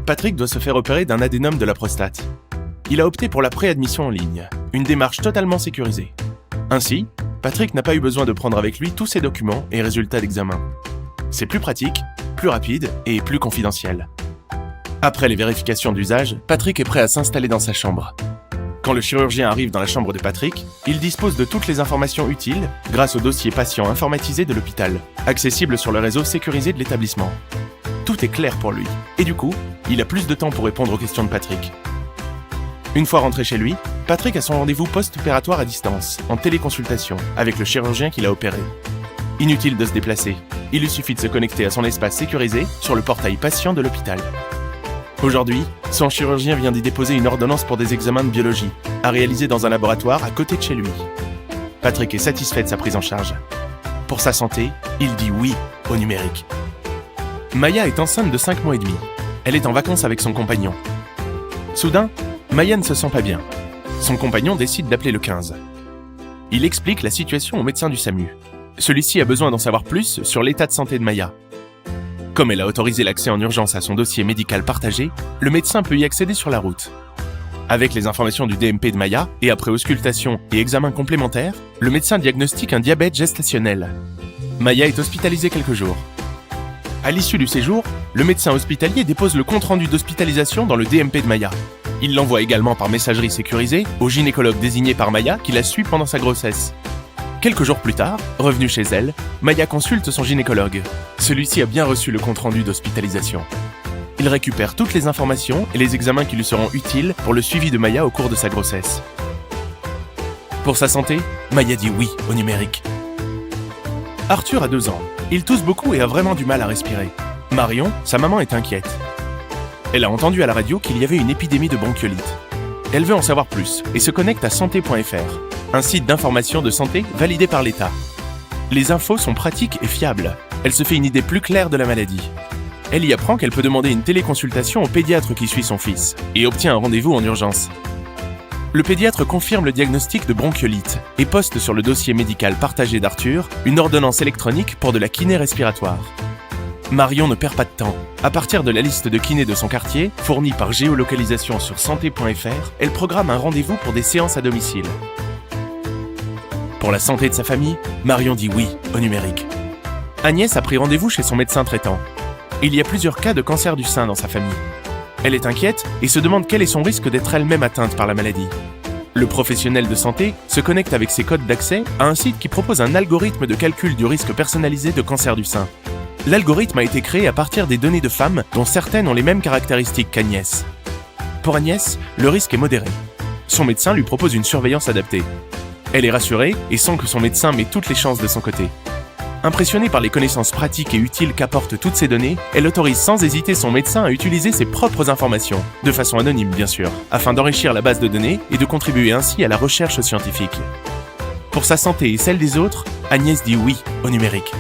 Patrick doit se faire opérer d'un adénome de la prostate. Il a opté pour la préadmission en ligne, une démarche totalement sécurisée. Ainsi, Patrick n'a pas eu besoin de prendre avec lui tous ses documents et résultats d'examen. C'est plus pratique, plus rapide et plus confidentiel. Après les vérifications d'usage, Patrick est prêt à s'installer dans sa chambre. Quand le chirurgien arrive dans la chambre de Patrick, il dispose de toutes les informations utiles grâce au dossier patient informatisé de l'hôpital, accessible sur le réseau sécurisé de l'établissement. Tout est clair pour lui, et du coup, il a plus de temps pour répondre aux questions de Patrick. Une fois rentré chez lui, Patrick a son rendez-vous post-opératoire à distance, en téléconsultation, avec le chirurgien qui l'a opéré. Inutile de se déplacer, il lui suffit de se connecter à son espace sécurisé sur le portail patient de l'hôpital. Aujourd'hui, son chirurgien vient d'y déposer une ordonnance pour des examens de biologie, à réaliser dans un laboratoire à côté de chez lui. Patrick est satisfait de sa prise en charge. Pour sa santé, il dit oui au numérique. Maya est enceinte de 5 mois et demi. Elle est en vacances avec son compagnon. Soudain, Maya ne se sent pas bien. Son compagnon décide d'appeler le 15. Il explique la situation au médecin du SAMU. Celui-ci a besoin d'en savoir plus sur l'état de santé de Maya. Comme elle a autorisé l'accès en urgence à son dossier médical partagé, le médecin peut y accéder sur la route. Avec les informations du DMP de Maya, et après auscultation et examen complémentaire, le médecin diagnostique un diabète gestationnel. Maya est hospitalisée quelques jours. À l'issue du séjour, le médecin hospitalier dépose le compte-rendu d'hospitalisation dans le DMP de Maya. Il l'envoie également par messagerie sécurisée au gynécologue désigné par Maya qui la suit pendant sa grossesse. Quelques jours plus tard, revenue chez elle, Maya consulte son gynécologue. Celui-ci a bien reçu le compte-rendu d'hospitalisation. Il récupère toutes les informations et les examens qui lui seront utiles pour le suivi de Maya au cours de sa grossesse. Pour sa santé, Maya dit oui au numérique. Arthur a 2 ans. Il tousse beaucoup et a vraiment du mal à respirer. Marion, sa maman, est inquiète. Elle a entendu à la radio qu'il y avait une épidémie de bronchiolite. Elle veut en savoir plus et se connecte à santé.fr, un site d'information de santé validé par l'État. Les infos sont pratiques et fiables. Elle se fait une idée plus claire de la maladie. Elle y apprend qu'elle peut demander une téléconsultation au pédiatre qui suit son fils et obtient un rendez-vous en urgence. Le pédiatre confirme le diagnostic de bronchiolite et poste sur le dossier médical partagé d'Arthur une ordonnance électronique pour de la kiné respiratoire. Marion ne perd pas de temps. À partir de la liste de kinés de son quartier, fournie par géolocalisation sur santé.fr, elle programme un rendez-vous pour des séances à domicile. Pour la santé de sa famille, Marion dit oui au numérique. Agnès a pris rendez-vous chez son médecin traitant. Il y a plusieurs cas de cancer du sein dans sa famille. Elle est inquiète et se demande quel est son risque d'être elle-même atteinte par la maladie. Le professionnel de santé se connecte avec ses codes d'accès à un site qui propose un algorithme de calcul du risque personnalisé de cancer du sein. L'algorithme a été créé à partir des données de femmes dont certaines ont les mêmes caractéristiques qu'Agnès. Pour Agnès, le risque est modéré. Son médecin lui propose une surveillance adaptée. Elle est rassurée et sent que son médecin met toutes les chances de son côté. Impressionnée par les connaissances pratiques et utiles qu'apportent toutes ces données, elle autorise sans hésiter son médecin à utiliser ses propres informations, de façon anonyme bien sûr, afin d'enrichir la base de données et de contribuer ainsi à la recherche scientifique. Pour sa santé et celle des autres, Agnès dit oui au numérique.